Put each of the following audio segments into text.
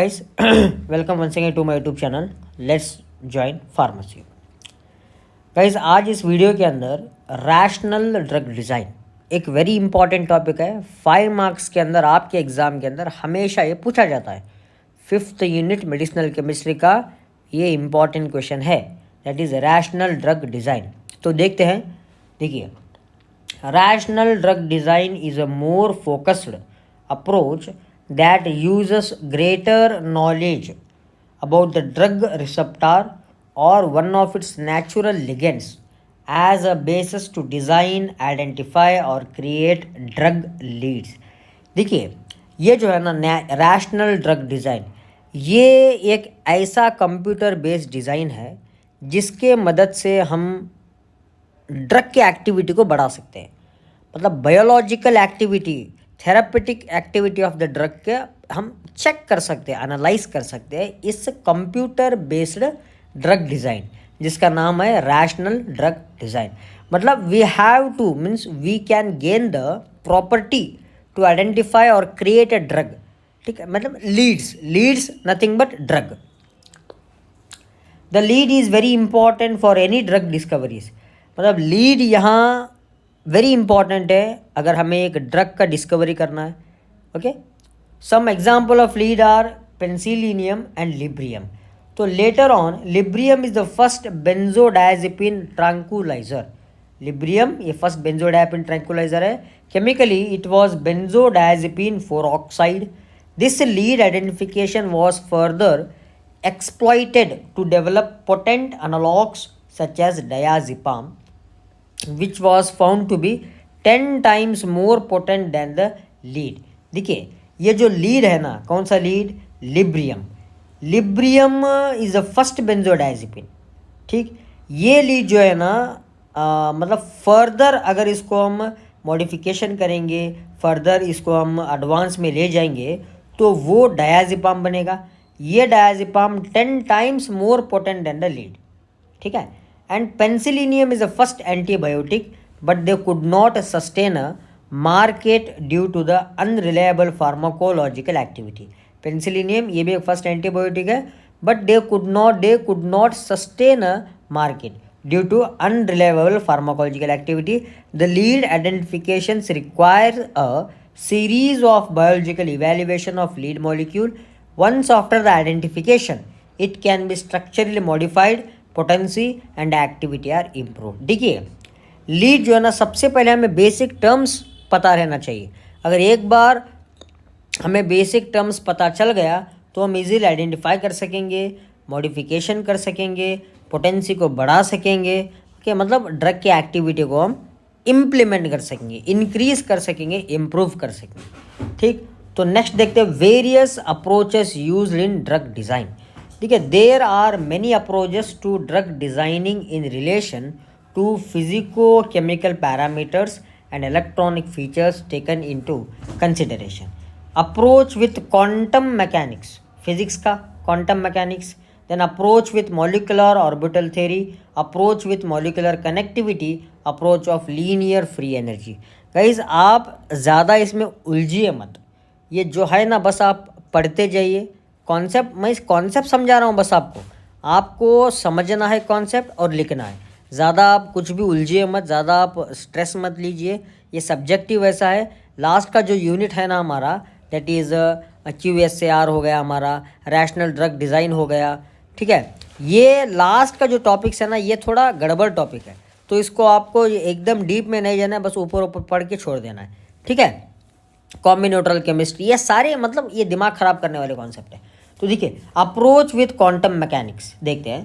Guys, welcome once again to my YouTube channel. Let's join pharmacy. Guys, आज इस video के अंदर rational drug design एक very important topic है। 5 marks के अंदर आपके एग्ज़ाम के अंदर हमेशा ये पूछा जाता है। 5th यूनिट मेडिसिनल केमिस्ट्री का ये इंपॉर्टेंट क्वेश्चन है, that is rational drug design. तो देखते हैं। देखिए, rational drug design is a more focused approach that uses greater knowledge about the drug receptor or one of its natural ligands as a basis to design, identify और create drug leads। देखिए, ये जो है ना rational drug design, ये एक ऐसा computer based design है जिसके मदद से हम ड्रग के एक्टिविटी को बढ़ा सकते हैं। मतलब biological activity, therapeutic activity of the drug के हम चेक कर सकते हैं, एनालाइज कर सकते हैं इस कंप्यूटर बेस्ड ड्रग डिज़ाइन जिसका नाम है रैशनल ड्रग डिज़ाइन। मतलब we have to means we can gain the property to identify और क्रिएट अ ड्रग। ठीक है, मतलब leads nothing but drug. The lead is very important for any drug discoveries. मतलब lead यहाँ very important है अगर हमें एक ड्रग का डिस्कवरी करना है। Okay, some example of lead are penicillium and Librium. तो later on Librium is the first benzodiazepine tranquilliser. Librium ये फर्स्ट बेंजोडायजेपिन ट्रैंकुलाइजर है। Chemically it was benzodiazepine 4 oxide. This lead identification was further exploited to develop potent analogues such as diazepam, which was found to be 10 times more potent than the lead। देखिए, ये जो lead है ना, कौन सा lead? Librium is the first benzodiazepine. ठीक, ये lead जो है ना मतलब फर्दर अगर इसको हम मॉडिफिकेशन करेंगे, फर्दर इसको हम एडवांस में ले जाएंगे तो वो डायाजिपाम बनेगा। ये diazepam 10 times more potent than the lead. ठीक है, and penicillium is the first antibiotic but they could not sustain a market due to the unreliable pharmacological activity. Penicillium ये भी एक फर्स्ट एंटीबायोटिक है but they could not sustain a market due to unreliable pharmacological activity. The lead identifications require a series of biological evaluation of lead molecule. Once after the identification, it can be structurally modified, potency and activity are improved। देखिए, lead जो है ना, सबसे पहले हमें basic terms पता रहना चाहिए। अगर एक बार हमें बेसिक टर्म्स पता चल गया तो हम इजीली आइडेंटिफाई कर सकेंगे, मॉडिफिकेशन कर सकेंगे, पोटेंसी को बढ़ा सकेंगे। ओके, मतलब ड्रग की एक्टिविटी को हम इम्प्लीमेंट कर सकेंगे, इंक्रीज कर सकेंगे, इम्प्रूव कर सकेंगे। ठीक, तो नेक्स्ट देखते हैं various approaches used in drug design. ठीक है, there are many approaches to drug designing in relation to physico chemical parameters and electronic features taken into consideration. Approach with quantum mechanics, physics का quantum mechanics, then approach with molecular orbital theory, approach with molecular connectivity, approach of linear free energy। Guys, आप ज़्यादा इसमें उलझिए मत। ये जो है ना, बस आप पढ़ते जाइए कॉन्सेप्ट। मैं इस कॉन्सेप्ट समझा रहा हूँ, बस आपको समझना है कॉन्सेप्ट और लिखना है। ज़्यादा आप कुछ भी उलझिए मत, ज़्यादा आप स्ट्रेस मत लीजिए। ये सब्जेक्टिव ऐसा है। लास्ट का जो यूनिट है ना हमारा, दैट इज़ QSAR हो गया, हमारा रैशनल ड्रग डिज़ाइन हो गया। ठीक है, ये लास्ट का जो टॉपिक्स है ना, ये थोड़ा गड़बड़ टॉपिक है, तो इसको आपको एकदम डीप में नहीं जाना है, बस ऊपर ऊपर पढ़ के छोड़ देना है। ठीक है, कॉम्बिनेटोरियल केमिस्ट्री, ये सारे मतलब ये दिमाग ख़राब करने वाले कॉन्सेप्ट है। तो देखिए, अप्रोच विथ क्वांटम मैकेनिक्स देखते हैं।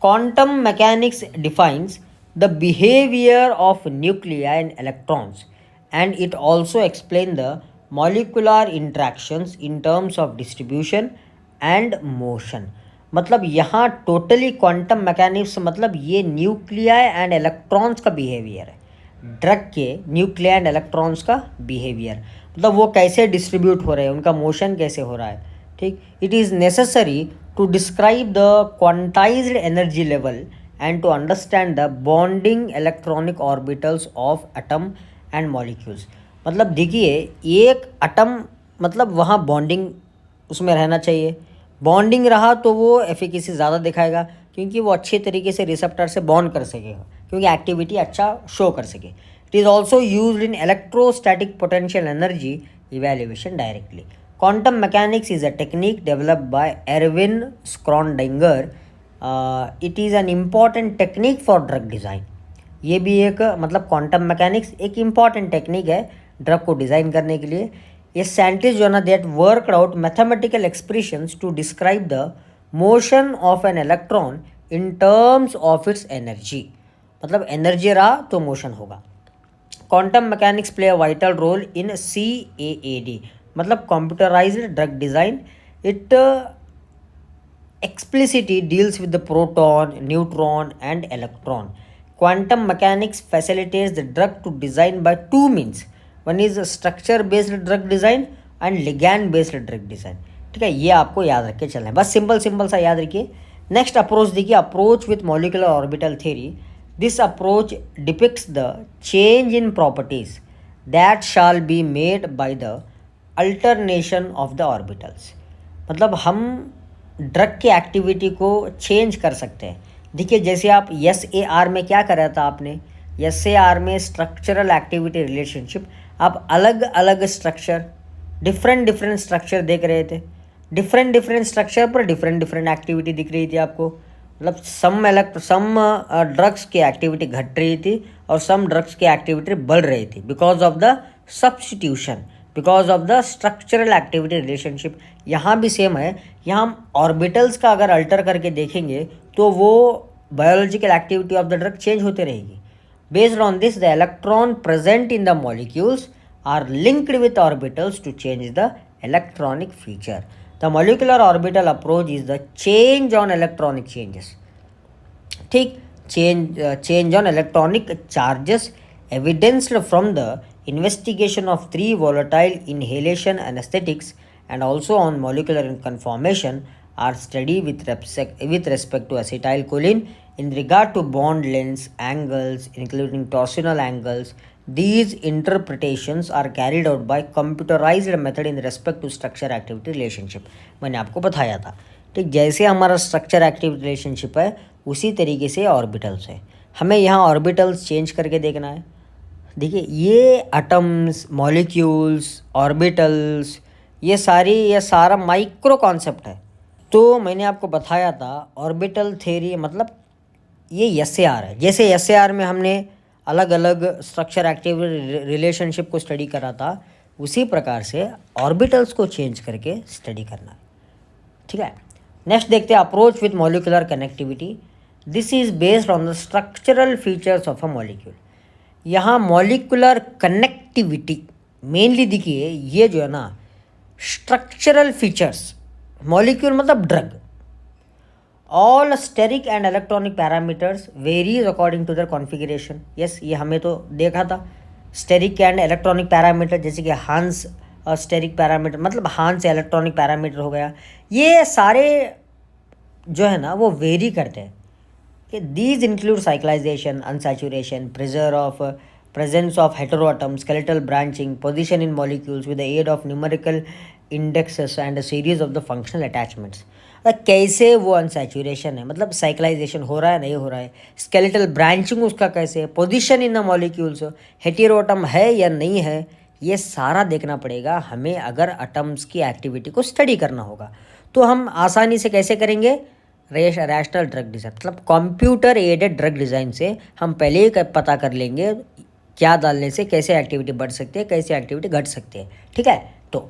Quantum mechanics defines the behaviour of nuclei and electrons and it also explain the molecular interactions in terms of distribution and motion. मतलब यहाँ टोटली क्वांटम मैकेनिक्स मतलब ये न्यूक्लियाई एंड इलेक्ट्रॉन्स का behaviour है, drug के nuclei and electrons का behaviour. मतलब वो कैसे डिस्ट्रीब्यूट हो रहे हैं, उनका मोशन कैसे हो रहा है। ठीक, it is necessary to describe the quantised energy level and to understand the bonding electronic orbitals of atom and molecules. मतलब देखिए, एक एटम मतलब वहाँ बॉन्डिंग उसमें रहना चाहिए, बॉन्डिंग रहा तो वो एफिकेसी ज़्यादा दिखाएगा, क्योंकि वो अच्छे तरीके से रिसेप्टर से बॉन्ड कर सकेगा, क्योंकि एक्टिविटी अच्छा शो कर सके। It is also use in electrostatic potential energy evaluation directly. Quantum mechanics is a technique developed by Erwin Schrodinger. It is an important technique for drug design. ये भी एक मतलब क्वांटम मैकेनिक्स एक important technique है drug को design करने के लिए। ये साइंटिस्ट जो है ना that worked out mathematical expressions to describe the motion of an electron in terms of its energy. मतलब एनर्जी रहा तो मोशन होगा। Quantum mechanics play a vital role in CAAD, मतलब computerised drug design. It explicitly deals with the proton, neutron, and electron. Quantum mechanics facilitates the drug to design by two means. One is structure based drug design and ligand based drug design. ठीक है, ये आपको याद रख के चलना है, बस सिंपल सिंपल सा याद रखिए। नेक्स्ट अप्रोच देखिए, approach with molecular orbital theory. This approach depicts the change in properties that shall be made by the alternation of the orbitals. मतलब हम ड्रग की एक्टिविटी को चेंज कर सकते हैं। देखिए, जैसे आप SAR में क्या कर रहा था आपने, SAR में स्ट्रक्चरल एक्टिविटी रिलेशनशिप, आप अलग अलग स्ट्रक्चर, डिफरेंट डिफरेंट स्ट्रक्चर देख रहे थे। डिफरेंट डिफरेंट स्ट्रक्चर पर डिफरेंट डिफरेंट एक्टिविटी दिख रही थी आपको। मतलब सम ड्रग्स की एक्टिविटी घट रही थी और सम ड्रग्स की एक्टिविटी बढ़ रही थी because of the substitution, because of the structural activity relationship. यहाँ भी सेम है। यहाँ हम ऑर्बिटल्स का अगर अल्टर करके देखेंगे तो वो biological activity of the drug change होते रहेगी। Based on this the electron present in the molecules are linked with orbitals to change the electronic feature. The molecular orbital approach is the change on electronic changes. ठीक, change on electronic charges evidenced from the investigation of three volatile inhalation anesthetics and also on molecular conformation are studied with respect to acetylcholine in regard to bond lengths, angles, including torsional angles. These interpretations are carried out by computerized method in respect to structure activity relationship. मैंने आपको बताया था। ठीक, जैसे हमारा structure activity relationship है उसी तरीके से ऑर्बिटल्स है। हमें यहाँ ऑर्बिटल्स चेंज करके देखना है। देखिए, ये एटम्स, मॉलिक्यूल्स, ऑर्बिटल्स, ये सारा माइक्रो कॉन्सेप्ट है। तो मैंने आपको बताया था ऑर्बिटल थ्योरी मतलब ये SAR है। जैसे SAR में हमने अलग अलग स्ट्रक्चर एक्टिविटी रिलेशनशिप को स्टडी करा था, उसी प्रकार से ऑर्बिटल्स को चेंज करके स्टडी करना है। ठीक है, नेक्स्ट देखते हैं approach with molecular connectivity. This is based on the structural features of a molecule. यहाँ मॉलिकुलर कनेक्टिविटी मेनली देखिए, ये जो है ना स्ट्रक्चरल फीचर्स, मॉलिक्यूल मतलब drug, all steric and electronic parameters varies according to their configuration. Yes, ये हमें तो देखा था। स्टेरिक एंड इलेक्ट्रॉनिक पैरामीटर जैसे कि हांस स्टेरिक पैरामीटर मतलब हांस इलेक्ट्रॉनिक पैरामीटर हो गया, ये सारे जो है ना वो वेरी करते हैं। These include cyclization, unsaturation, presence of heteroatom, skeletal branching, position in molecules with the aid of numerical indexes and a series of the functional attachments. कैसे वो अनसैचुरेशन है, मतलब साइक्लाइजेशन हो रहा है नहीं हो रहा है, स्केलेटल ब्रांचिंग उसका कैसे है, पोजीशन इन द मॉलिक्यूल्स, हेटेरोटम है या नहीं है, ये सारा देखना पड़ेगा हमें अगर एटम्स की एक्टिविटी को स्टडी करना होगा। तो हम आसानी से कैसे करेंगे, रैशनल ड्रग डिज़ाइन मतलब कंप्यूटर एडेड ड्रग डिज़ाइन से हम पहले ही पता कर लेंगे क्या डालने से कैसे एक्टिविटी बढ़ सकती है, कैसे एक्टिविटी घट सकती है। ठीक है, तो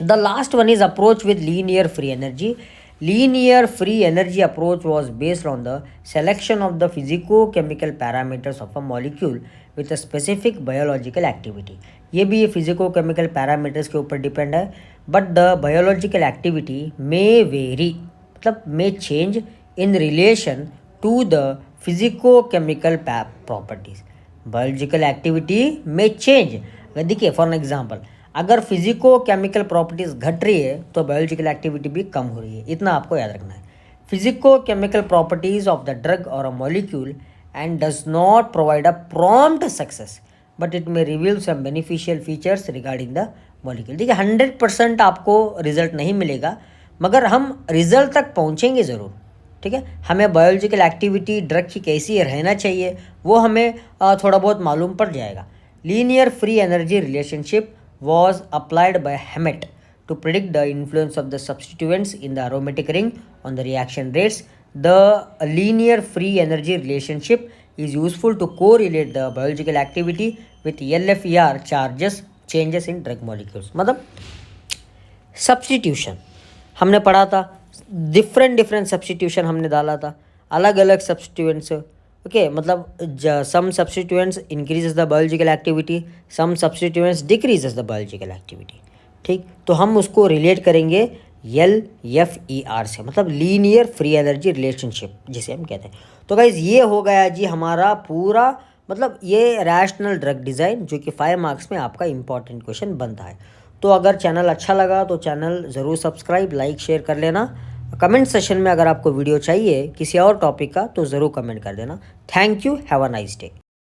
the last one is approach with linear free energy. Linear free energy approach was based on the selection of the physico chemical parameters of a molecule with a specific biological activity. ये भी physico chemical parameters के ऊपर depend है, but the biological activity may very मतलब may change in relation to the physico-chemical properties. Biological activity may change। देखिए for example, अगर physico chemical properties घट रही है तो बायोलॉजिकल एक्टिविटी भी कम हो रही है, इतना आपको याद रखना है। Physico chemical properties of the drug और a molecule and does not provide a prompt success but it may reveal some beneficial features regarding the molecule. देखिए 100% आपको रिजल्ट नहीं मिलेगा, मगर हम रिजल्ट तक पहुंचेंगे ज़रूर, ठीक है। हमें बायोलॉजिकल एक्टिविटी ड्रग की कैसी रहना चाहिए वो हमें थोड़ा बहुत मालूम पड़ जाएगा। Linear free energy relationship was applied by Hammett to predict the influence of the substituents in the aromatic ring on the reaction rates. The linear free energy relationship is useful to correlate the biological activity with LFER charges changes in drug molecules. मतलब substitution हमने पढ़ा था, different substitution हमने डाला था, अलग अलग substituents, okay. मतलब some substituents increases the biological activity, some substituents decreases the biological activity, ठीक। तो हम उसको रिलेट करेंगे LFER से, मतलब लीनियर फ्री एनर्जी रिलेशनशिप जिसे हम कहते हैं। तो गाइज ये हो गया जी हमारा पूरा, मतलब ये रैशनल ड्रग डिज़ाइन जो कि 5 मार्क्स में आपका इंपॉर्टेंट क्वेश्चन बनता है। तो अगर चैनल अच्छा लगा तो चैनल ज़रूर सब्सक्राइब, लाइक, शेयर कर लेना। कमेंट सेशन में अगर आपको वीडियो चाहिए किसी और टॉपिक का तो ज़रूर कमेंट कर देना। Thank you, have a nice day.